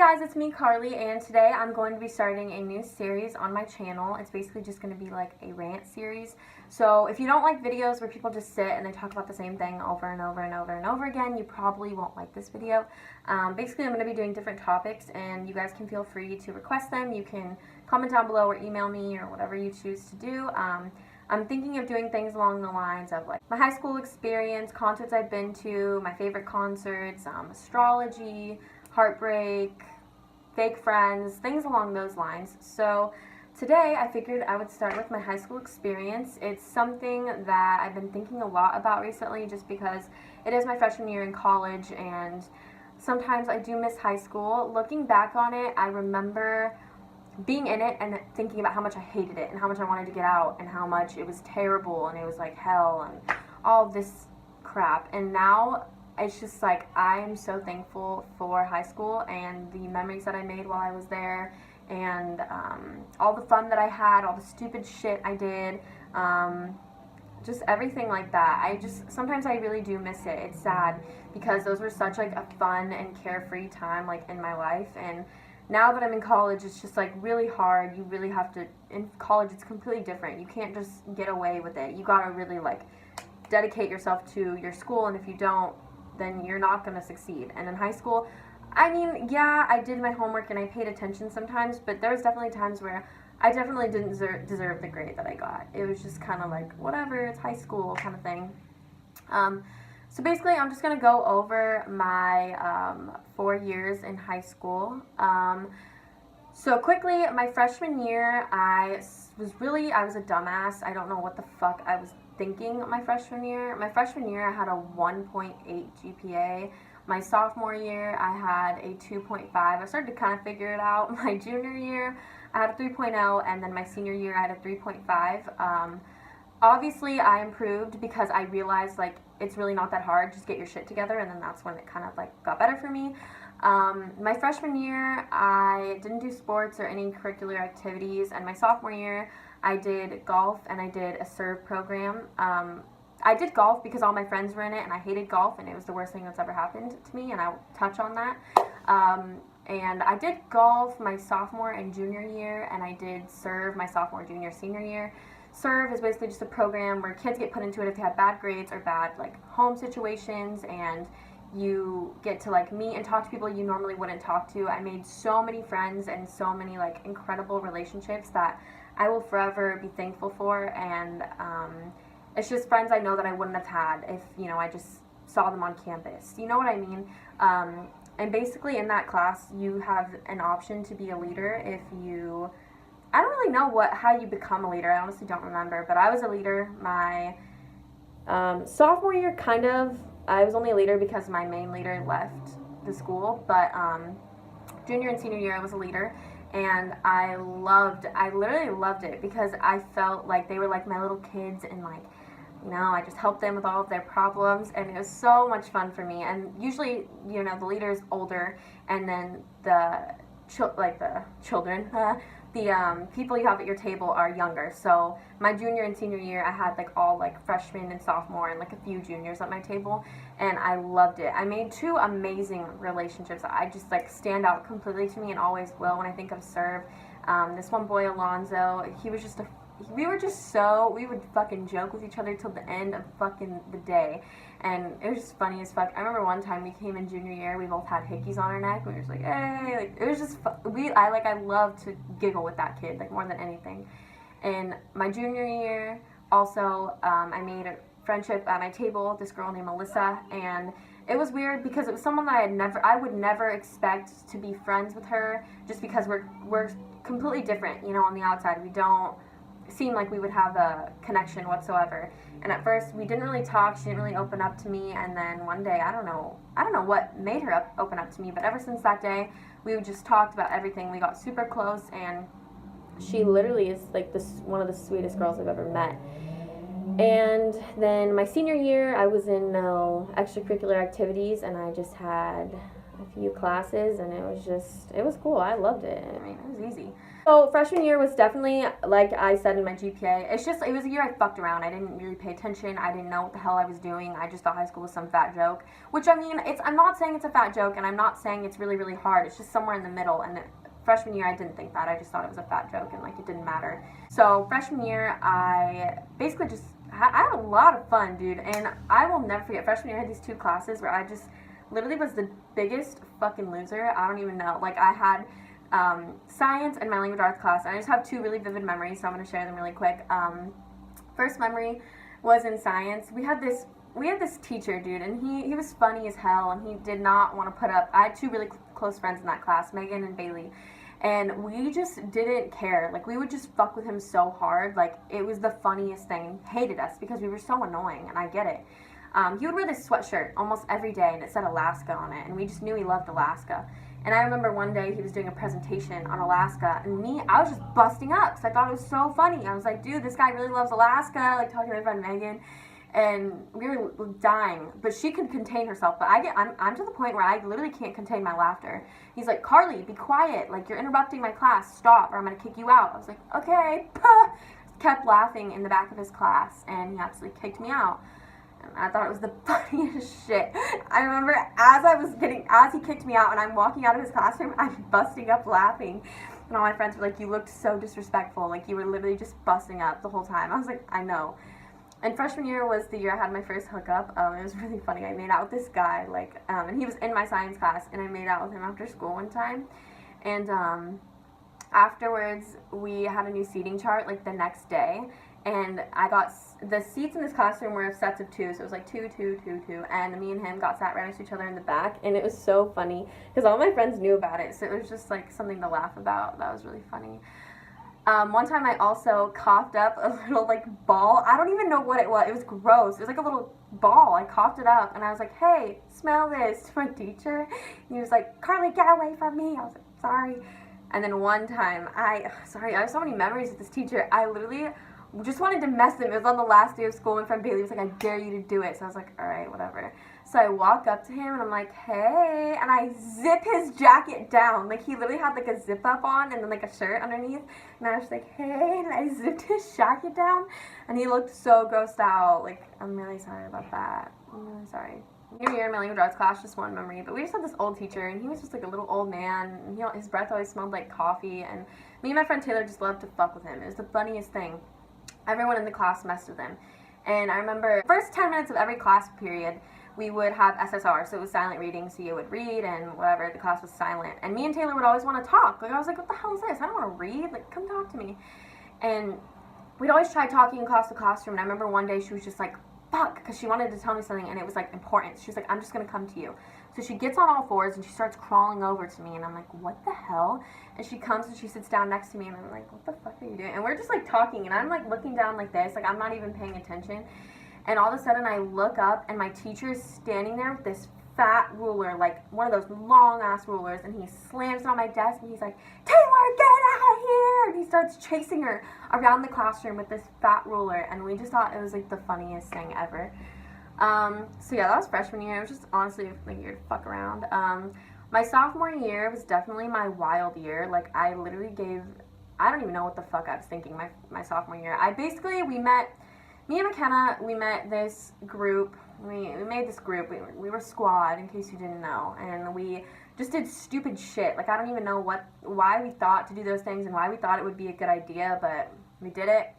guys, it's me, Carly, and today I'm going to be starting a new series on my channel. It's basically just going to be like a rant series. So if you don't like videos where people just sit and they talk about the same thing over and over and over and over again, you probably won't like this video. Basically, I'm going to be doing different topics, and you guys can feel free to request them. You can comment down below or email me or whatever you choose to do. I'm thinking of doing things along the lines of like my high school experience, concerts I've been to, my favorite concerts, astrology, heartbreak, fake friends, things along those lines. So today I figured I would start with my high school experience. It's something that I've been thinking a lot about recently just because it is my freshman year in college and sometimes I do miss high school. Looking back on it, I remember being in it and thinking about how much I hated it and how much I wanted to get out and how much it was terrible and it was like hell and all of this crap. And now it's just like I'm so thankful for high school and the memories that I made while I was there and all the fun that I had, all the stupid shit I did, just everything like that. Sometimes I really do miss it. It's sad because those were such like a fun and carefree time like in my life, and now that I'm in college, it's just like really hard. You really have to, in college it's completely different. You can't just get away with it. You gotta really like dedicate yourself to your school, and if you don't, then you're not gonna succeed. And in high school, I mean, yeah, I did my homework and I paid attention sometimes, but there was definitely times where I definitely didn't deserve the grade that I got. It was just kind of like, whatever, it's high school kind of thing. So basically, I'm just going to go over my 4 years in high school. So quickly, my freshman year, I was a dumbass. I don't know what the fuck I was thinking my freshman year. My freshman year, I had a 1.8 GPA. My sophomore year, I had a 2.5. I started to kind of figure it out. My junior year, I had a 3.0, and then my senior year, I had a 3.5. Obviously, I improved because I realized, like, it's really not that hard. Just get your shit together, and then that's when it kind of, like, got better for me. My freshman year, I didn't do sports or any curricular activities, and my sophomore year, I did golf, and I did a serve program. I did golf because all my friends were in it, and I hated golf, and it was the worst thing that's ever happened to me, and I'll touch on that. And I did golf my sophomore and junior year, and I did serve my sophomore, junior, senior year. Serve is basically just a program where kids get put into it if they have bad grades or bad like home situations, and you get to like meet and talk to people you normally wouldn't talk to. I made so many friends and so many like incredible relationships that I will forever be thankful for, and it's just friends I know that I wouldn't have had if, you know, I just saw them on campus. You know what I mean? And basically in that class you have an option to be a leader if you, I don't really know how you become a leader. I honestly don't remember, but I was a leader my sophomore year, kind of. I was only a leader because my main leader left the school, but junior and senior year I was a leader, and I literally loved it because I felt like they were like my little kids, and like, you know, I just helped them with all of their problems, and it was so much fun for me. And usually, you know, the leader is older, and then the children, the people you have at your table are younger. So my junior and senior year, I had like all like freshmen and sophomore and like a few juniors at my table, and I loved it. I made 2 amazing relationships. I just like stand out completely to me and always will when I think of serve. This one boy, Alonzo, he was just we would fucking joke with each other till the end of fucking the day, and it was just funny as fuck. I remember one time we came in junior year, we both had hickeys on our neck, we were just like, hey, like, it was just I love to giggle with that kid, like, more than anything. And my junior year, also, I made a friendship at my table, this girl named Melissa, and it was weird because it was someone that I would never expect to be friends with her, just because we're completely different, you know, on the outside. We don't seem like we would have a connection whatsoever. And at first we didn't really talk, she didn't really open up to me, and then one day, I don't know what made her open up to me, but ever since that day we just talked about everything. We got super close, and she literally is like one of the sweetest girls I've ever met. And then my senior year, I was in no extracurricular activities, and I just had a few classes, and it was cool. I loved it. I mean, it was easy. So freshman year was definitely, like I said in my GPA, it was a year I fucked around. I didn't really pay attention. I didn't know what the hell I was doing. I just thought high school was some fat joke, which, I mean, I'm not saying it's a fat joke, and I'm not saying it's really, really hard. It's just somewhere in the middle, and freshman year I didn't think that. I just thought it was a fat joke, and, like, it didn't matter. So freshman year, I basically just, I had a lot of fun, dude, and I will never forget, freshman year I had these 2 classes where I just literally was the biggest fucking loser. I don't even know. Like, I had science and my language arts class, and I just have 2 really vivid memories, so I'm going to share them really quick. First memory was in science. We had this teacher, dude, and he was funny as hell, and he did not want to put up. I had 2 really close friends in that class, Megan and Bailey, and we just didn't care. Like, we would just fuck with him so hard. Like, it was the funniest thing. He hated us because we were so annoying, and I get it. He would wear this sweatshirt almost every day, and it said Alaska on it, and we just knew he loved Alaska. And I remember one day he was doing a presentation on Alaska, and I was just busting up because I thought it was so funny. I was like, dude, this guy really loves Alaska, like talking to my friend Megan, and we were dying. But she could contain herself, but I'm to the point where I literally can't contain my laughter. He's like, Carly, be quiet, like, you're interrupting my class, stop, or I'm going to kick you out. I was like, okay. Kept laughing in the back of his class, and he actually kicked me out. I thought it was the funniest shit. I remember as he kicked me out and I'm walking out of his classroom, I'm busting up laughing. And all my friends were like, you looked so disrespectful. Like, you were literally just busting up the whole time. I was like, I know. And freshman year was the year I had my first hookup. It was really funny. I made out with this guy, like, and he was in my science class, and I made out with him after school one time. And afterwards, we had a new seating chart, like, the next day. And I got, the seats in this classroom were sets of 2, so it was like 2, 2, 2, 2, and me and him got sat right next to each other in the back, and it was so funny, because all my friends knew about it, so it was just like something to laugh about. That was really funny. One time I also coughed up a little, like, ball. I don't even know what it was. It was gross. It was like a little ball. I coughed it up, and I was like, hey, smell this, to my teacher. And he was like, Carly, get away from me. I was like, sorry. And then one time, I have so many memories with this teacher. I literally just wanted to mess him. It was on the last day of school. My friend Bailey was like, I dare you to do it. So I was like, all right, whatever. So I walk up to him, and I'm like, hey, and I zip his jacket down. Like, he literally had, like, a zip up on and then, like, a shirt underneath. And I was like, hey, and I zipped his jacket down, and he looked so grossed out. Like, I'm really sorry about that. I'm really sorry. Junior year in my language arts class, just one memory, but we just had this old teacher, and he was just like a little old man, and his breath always smelled like coffee, and me and my friend Taylor just loved to fuck with him. It was the funniest thing. Everyone in the class messed with him. And I remember first 10 minutes of every class period, we would have SSR, so it was silent reading, so you would read and whatever, the class was silent. And me and Taylor would always want to talk. Like, I was like, what the hell is this? I don't want to read. Like, come talk to me. And we'd always try talking across the classroom, and I remember one day she was just like, fuck, because she wanted to tell me something, and it was, like, important. She was like, I'm just going to come to you. So she gets on all fours, and she starts crawling over to me, and I'm like, what the hell? And she comes, and she sits down next to me, and I'm like, what the fuck are you doing? And we're just, like, talking, and I'm, like, looking down like this, like, I'm not even paying attention. And all of a sudden, I look up, and my teacher is standing there with this fat ruler, like, one of those long-ass rulers, and he slams it on my desk, and he's like, Taylor, get out of here! And he starts chasing her around the classroom with this fat ruler, and we just thought it was, like, the funniest thing ever. So yeah, that was freshman year. It was just honestly a year to fuck around. My sophomore year was definitely my wild year. Like, I literally I don't even know what the fuck I was thinking my sophomore year. Me and McKenna, we met this group. We made this group. We were squad, in case you didn't know, and we just did stupid shit. Like, I don't even know why we thought to do those things and why we thought it would be a good idea, but we did it.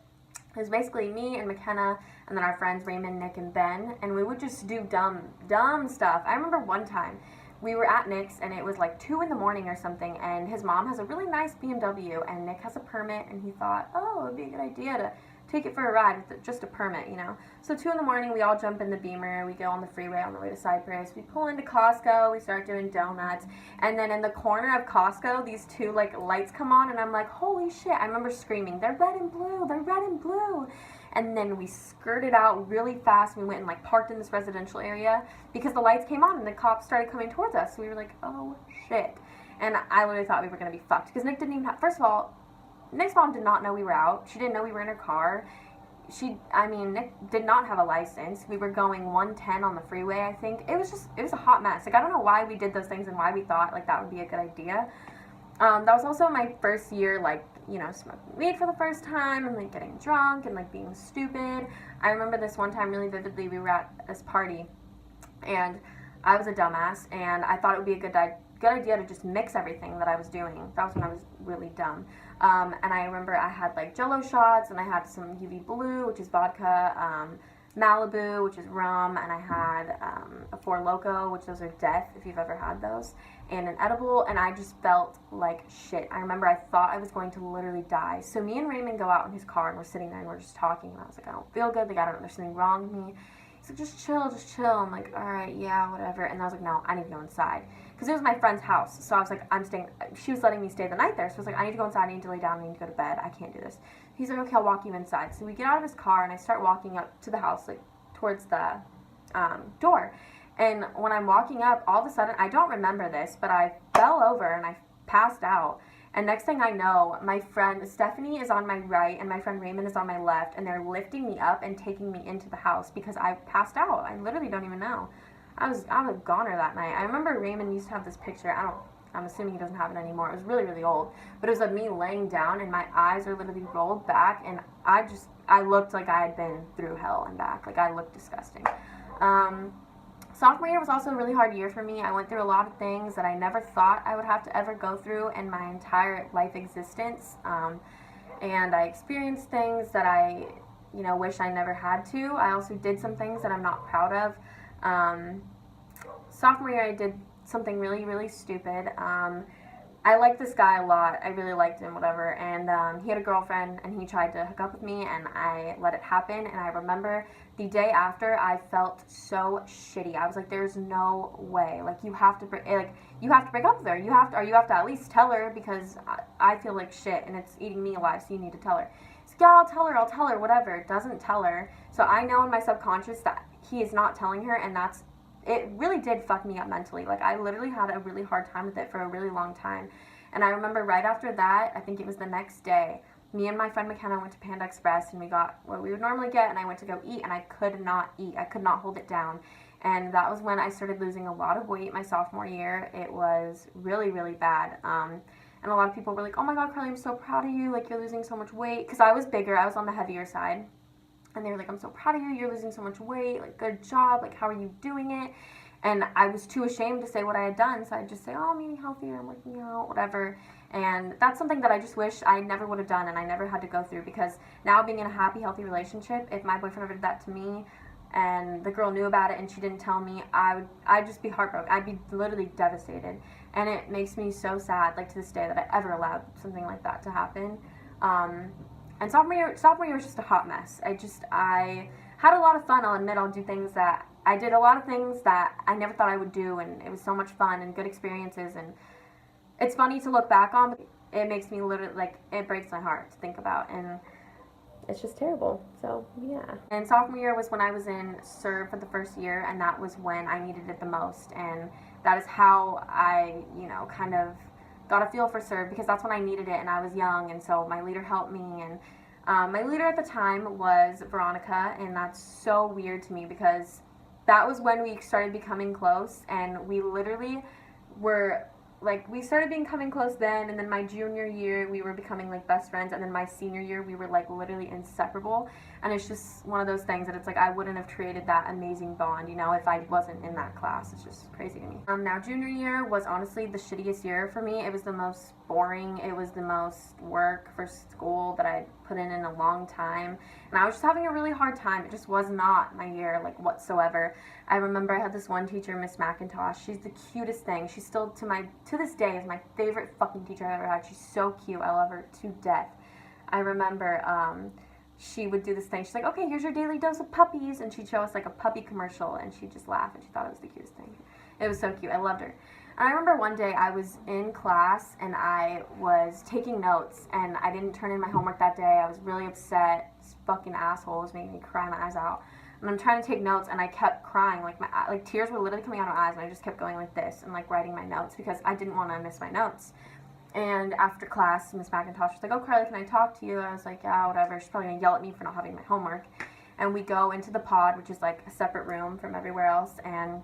It was basically me and McKenna, and then our friends Raymond, Nick, and Ben, and we would just do dumb stuff. I remember one time we were at Nick's, and it was like 2 in the morning or something, and his mom has a really nice BMW, and Nick has a permit, and he thought, oh, it would be a good idea to take it for a ride with just a permit, you know. So 2 in the morning, we all jump in the Beamer, we go on the freeway on the way to Cypress, we pull into Costco, we start doing donuts, and then in the corner of Costco, these 2, like, lights come on, and I'm like, holy shit, I remember screaming, they're red and blue, they're red and blue. And then we skirted out really fast, we went and, like, parked in this residential area, because the lights came on, and the cops started coming towards us, so we were like, oh shit. And I literally thought we were gonna be fucked, because Nick didn't even have, first of all, Nick's mom did not know we were out. She didn't know we were in her car. Nick did not have a license. We were going 110 on the freeway, I think. It was a hot mess. Like, I don't know why we did those things and why we thought, like, that would be a good idea. That was also my first year, like, you know, smoking weed for the first time and, like, getting drunk and, like, being stupid. I remember this one time really vividly. We were at this party, and I was a dumbass, and I thought it would be a good idea to just mix everything that I was doing. That was when I was really dumb. And I remember I had like Jello shots, and I had some UV Blue, which is vodka, Malibu, which is rum, and I had a Four Loko, which those are death if you've ever had those, and an edible, and I just felt like shit. I remember I thought I was going to literally die. So me and Raymond go out in his car, and we're sitting there, and we're just talking, and I was like, I don't feel good, like, there's something wrong with me. He's like, just chill. I'm like, all right, yeah, whatever. And I was like, no, I need to go inside. Because it was my friend's house. So I was like, she was letting me stay the night there. So I was like, I need to go inside, I need to lay down, I need to go to bed. I can't do this. He's like, okay, I'll walk you inside. So we get out of his car, and I start walking up to the house, like, towards the door. And when I'm walking up, all of a sudden, I don't remember this, but I fell over, and I passed out. And next thing I know, my friend Stephanie is on my right, and my friend Raymond is on my left, and they're lifting me up and taking me into the house because I passed out. I literally don't even know. I was a goner that night. I remember Raymond used to have this picture. I'm assuming he doesn't have it anymore. It was really, really old. But it was of me laying down, and my eyes are literally rolled back, and I looked like I had been through hell and back. Like, I looked disgusting. Sophomore year was also a really hard year for me. I went through a lot of things that I never thought I would have to ever go through in my entire life existence. And I experienced things that I, wish I never had to. I also did some things that I'm not proud of. Sophomore year, I did something really, really stupid. I liked this guy a lot. I really liked him, whatever. And he had a girlfriend, and he tried to hook up with me, and I let it happen. And I remember the day after, I felt so shitty. I was like, "There's no way. Like, you have to break up with her. You have to at least tell her, because I feel like shit, and it's eating me alive. So you need to tell her." He's like, "Yeah, I'll tell her. Whatever." Doesn't tell her. So I know in my subconscious that he is not telling her, and it really did fuck me up mentally. Like, I literally had a really hard time with it for a really long time. And I remember right after that, I think it was the next day, me and my friend McKenna went to Panda Express, and we got what we would normally get, and I went to go eat, and I could not eat. I could not hold it down. And that was when I started losing a lot of weight my sophomore year. It was really, really bad. And a lot of people were like, "Oh my God, Carly, I'm so proud of you. Like, you're losing so much weight." Because I was bigger. I was on the heavier side. And they were like, "I'm so proud of you. You're losing so much weight. Like, good job. Like, how are you doing it?" And I was too ashamed to say what I had done. So I'd just say, "Oh, I'm eating healthier. I'm working out, whatever." And that's something that I just wish I never would have done, and I never had to go through. Because now, being in a happy, healthy relationship, if my boyfriend ever did that to me and the girl knew about it and she didn't tell me, I'd just be heartbroken. I'd be literally devastated. And it makes me so sad, like, to this day, that I ever allowed something like that to happen. And sophomore year was just a hot mess. I had a lot of fun. I'll admit, I did a lot of things that I never thought I would do, and it was so much fun and good experiences, and it's funny to look back on, but it makes me literally, like, it breaks my heart to think about, and it's just terrible. So, yeah. And sophomore year was when I was in Serve for the first year, and that was when I needed it the most, and that is how I, kind of got a feel for Serve, because that's when I needed it, and I was young, and so my leader helped me, and my leader at the time was Veronica, and that's so weird to me, because that was when we started becoming close, and we literally were, like, we started becoming close then, and then my junior year, we were becoming, like, best friends, and then my senior year, we were, like, literally inseparable, and it's just one of those things that it's, like, I wouldn't have created that amazing bond, if I wasn't in that class. It's just crazy to me. Now, junior year was honestly the shittiest year for me. It was the most boring. It was the most work for school that I'd put in a long time, and I was just having a really hard time. It just was not my year, like, whatsoever. I remember I had this one teacher, Miss McIntosh. She's the cutest thing. She's still, to this day, is my favorite fucking teacher I've ever had. She's so cute. I love her to death. I remember she would do this thing. She's like, "Okay, here's your daily dose of puppies," and she'd show us, like, a puppy commercial, and she'd just laugh, and she thought it was the cutest thing. It was so cute. I loved her. And I remember one day I was in class, and I was taking notes, and I didn't turn in my homework that day. I was really upset. This fucking asshole was making me cry my eyes out. And I'm trying to take notes, and I kept crying. Like, tears were literally coming out of my eyes, and I just kept going like this and, like, writing my notes because I didn't want to miss my notes. And after class, Miss McIntosh was like, oh, Carly, can I talk to you? I was like, yeah, whatever. She's probably going to yell at me for not having my homework. And we go into the pod, which is like a separate room from everywhere else. And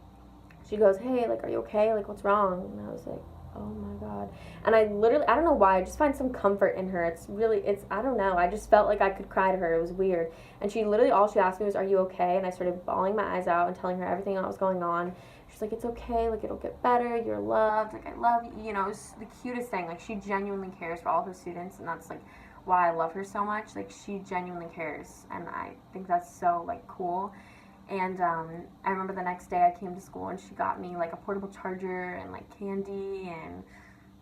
she goes, hey, like, are you okay? Like, what's wrong? And I was like, oh my God. And I don't know why, I just find some comfort in her. I don't know. I just felt like I could cry to her. It was weird. And all she asked me was, are you okay? And I started bawling my eyes out and telling her everything that was going on. She's like, it's okay, like, it'll get better, you're loved, like, I love you, you know. It was the cutest thing. Like, she genuinely cares for all her students, and that's, like, why I love her so much. Like, she genuinely cares, and I think that's so, like, cool. And I remember the next day I came to school, and she got me, like, a portable charger and, like, candy and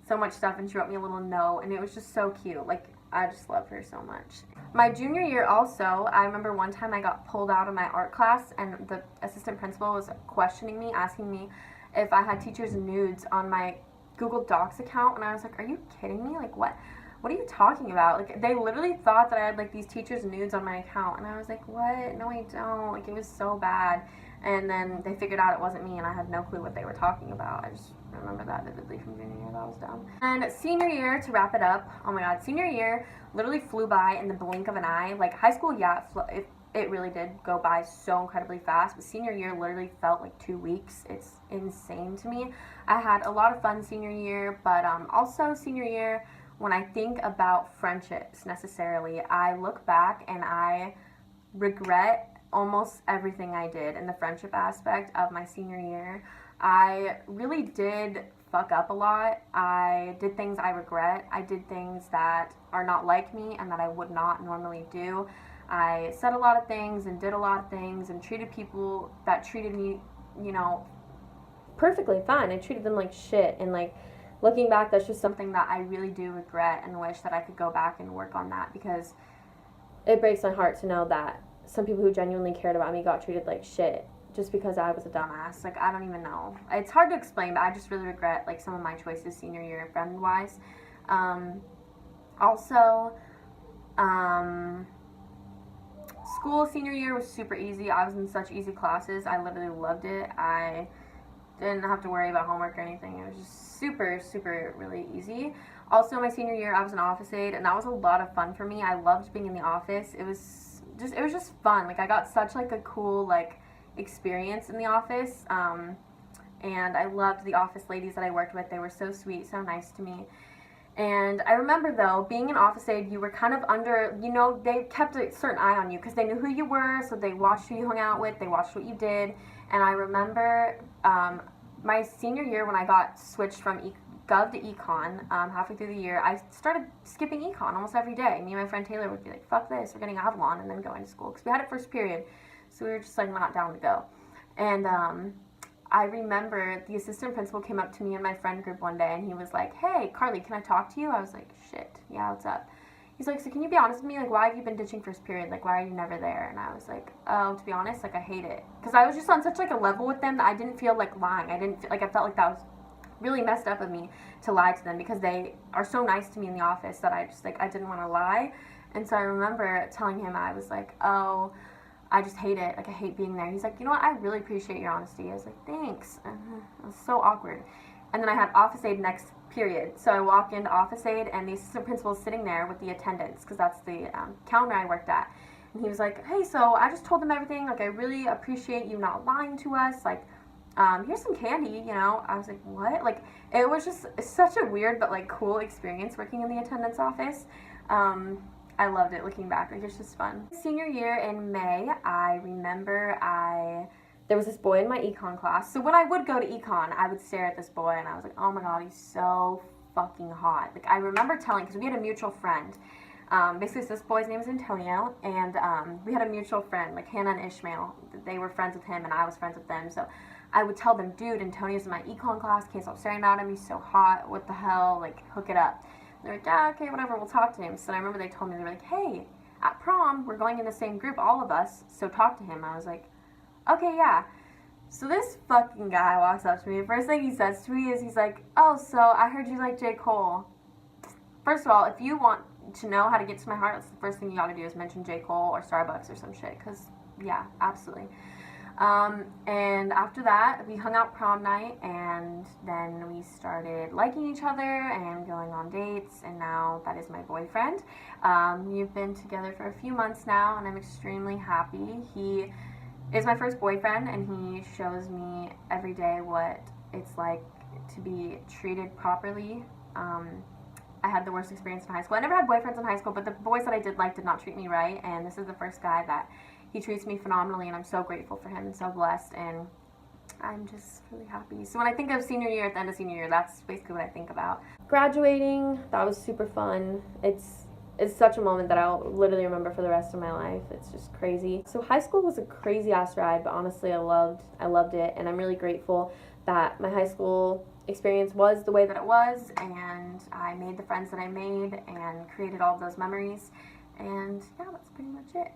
so much stuff, and she wrote me a little note, and it was just so cute. Like, I just love her so much. My junior year also, I remember one time I got pulled out of my art class, and the assistant principal was questioning me, asking me if I had teachers' nudes on my Google Docs account, and I was like, are you kidding me? Like, what are you talking about? Like, they literally thought that I had, like, these teachers' nudes on my account, and I was like, what? No, I don't. Like, it was so bad. And then they figured out it wasn't me, and I had no clue what they were talking about. I just remember that vividly from junior year. That was dumb. And senior year, to wrap it up, oh my God, senior year literally flew by in the blink of an eye. Like, high school, yeah, it really did go by so incredibly fast, but senior year literally felt like 2 weeks. It's insane to me. I had a lot of fun senior year, but also senior year, when I think about friendships necessarily, I look back and I regret almost everything I did in the friendship aspect of my senior year. I really did fuck up a lot. I did things I regret. I did things that are not like me and that I would not normally do. I said a lot of things and did a lot of things and treated people that treated me, you know, perfectly fine. I treated them like shit, and, like, looking back, that's just something that I really do regret and wish that I could go back and work on that, because it breaks my heart to know that some people who genuinely cared about me got treated like shit just because I was a dumbass. Like, I don't even know. It's hard to explain, but I just really regret, like, some of my choices senior year friend-wise. Also, school senior year was super easy. I was in such easy classes. I literally loved it. I didn't have to worry about homework or anything. It was just super, super really easy. Also, my senior year, I was an office aide, and that was a lot of fun for me. I loved being in the office. It was just fun. Like, I got such, like, a cool, like, experience in the office, and I loved the office ladies that I worked with. They were so sweet, so nice to me. And I remember, though, being an office aide, you were kind of under, you know, they kept a certain eye on you because they knew who you were, so they watched who you hung out with, they watched what you did. And I remember my senior year, when I got switched from Gov to Econ, halfway through the year, I started skipping Econ almost every day. Me and my friend Taylor would be like, fuck this, we're getting Avalon, and then going to school, because we had it first period, so we were just, like, not down to go. And I remember the assistant principal came up to me and my friend group one day, and he was like, hey, Carly, can I talk to you? I was like, shit, yeah, what's up? He's like, so can you be honest with me? Like, why have you been ditching first period? Like, why are you never there? And I was like, oh, to be honest, like, I hate it. Because I was just on such, like, a level with them that I didn't feel like lying. I felt like that was really messed up of me to lie to them, because they are so nice to me in the office that I just, like, I didn't want to lie. And so I remember telling him, I was like, oh, I just hate it. Like, I hate being there. He's like, you know what? I really appreciate your honesty. I was like, thanks. It was so awkward. And then I had office aide next period. So I walk into office aide, and the assistant principal is sitting there with the attendants, because that's the counter I worked at. And he was like, hey, so I just told them everything. Like, I really appreciate you not lying to us. Like, here's some candy, you know. I was like, what? Like, it was just such a weird but, like, cool experience working in the attendance office. I loved it looking back. Like, it's just fun. Senior year in May, I remember there was this boy in my econ class. So when I would go to econ, I would stare at this boy, and I was like, oh my God, he's so fucking hot. Like, I remember telling, because we had a mutual friend. Basically, so this boy's name is Antonio, and we had a mutual friend, like Hannah and Ishmael. They were friends with him, and I was friends with them. So I would tell them, dude, Antonio's in my econ class. Can't stop staring at him. He's so hot. What the hell? Like, hook it up. They're like, yeah, okay, whatever, we'll talk to him. So I remember they told me, they were like, hey, at prom, we're going in the same group, all of us, so talk to him. I was like, okay, yeah. So this fucking guy walks up to me. The first thing he says to me is, he's like, oh, so I heard you like J. Cole. First of all, if you want to know how to get to my heart, that's the first thing you gotta do is mention J. Cole or Starbucks or some shit, because, yeah, absolutely. And after that, we hung out prom night, and then we started liking each other and going on dates, and now that is my boyfriend. We've been together for a few months now, and I'm extremely happy. He is my first boyfriend, and he shows me every day what it's like to be treated properly. I had the worst experience in high school. I never had boyfriends in high school, but the boys that I did like did not treat me right, and this is the first guy that he treats me phenomenally, and I'm so grateful for him and so blessed, and I'm just really happy. So when I think of senior year, at the end of senior year, that's basically what I think about. Graduating, that was super fun. It's such a moment that I'll literally remember for the rest of my life. It's just crazy. So high school was a crazy ass ride, but honestly I loved it, and I'm really grateful that my high school experience was the way that it was, and I made the friends that I made and created all of those memories, and yeah, that's pretty much it.